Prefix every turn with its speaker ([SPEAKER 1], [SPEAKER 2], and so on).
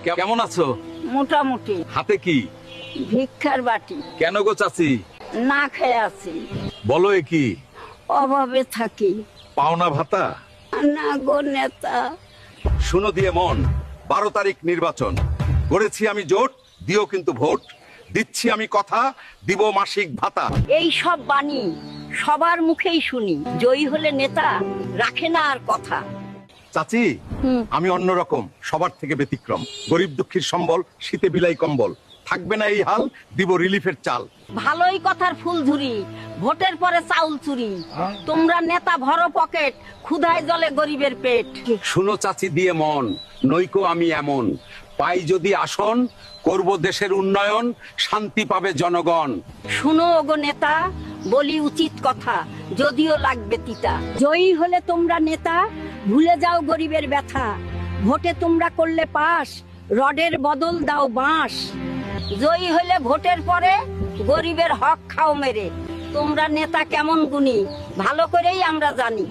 [SPEAKER 1] কেমন আছো?
[SPEAKER 2] মোটামুটি।
[SPEAKER 1] হাতে কি?
[SPEAKER 2] ভিক্ষার বাটি।
[SPEAKER 1] কেন গো চাচি?
[SPEAKER 2] না খেয়ে আছি,
[SPEAKER 1] বলো এ কি?
[SPEAKER 2] অভাবে থাকি।
[SPEAKER 1] পাওনা ভাতা?
[SPEAKER 2] না গো নেতা।
[SPEAKER 1] শুনো দিয়ে মন, 12 তারিখ নির্বাচন করেছি আমি জোট, দিও কিন্তু ভোট। দিচ্ছি আমি কথা, দিব মাসিক ভাতা।
[SPEAKER 2] এই সব বাণী সবার মুখেই শুনি, জয়ী হলে নেতা রাখে না আর কথা।
[SPEAKER 1] চাচি, আমি অন্যরকম, সবার থেকে ব্যতিক্রম। গরিব দুঃখীর সম্বল, শীতে বিলাই কম্বল। থাকবে না এই হাল, দিব রিলিফের চাল।
[SPEAKER 2] ভালোই কথার ফুল ঝুরি, ভোটের পরে চাউল চুরি। তোমরা নেতা ভরো পকেট, ক্ষুধায় জলে গরিবের পেট।
[SPEAKER 1] শুনো চাচি দিয়ে মন, নইকো আমি এমন। পাই যদি আসন, করব দেশের উন্নয়ন, শান্তি পাবে জনগণ।
[SPEAKER 2] শুনো ওগো নেতা, বলি উচিত কথা, যদিও লাগবে তিতা। জয়ী হলে তোমরা নেতা, ভুলে যাও গরিবের ব্যথা। ভোটে তোমরা করলে পাস, রডের বদল দাও বাঁশ। জয়ী হলে ভোটের পরে গরিবের হক খাও মেরে। তোমরা নেতা কেমন গুণী, ভালো করেই আমরা জানি।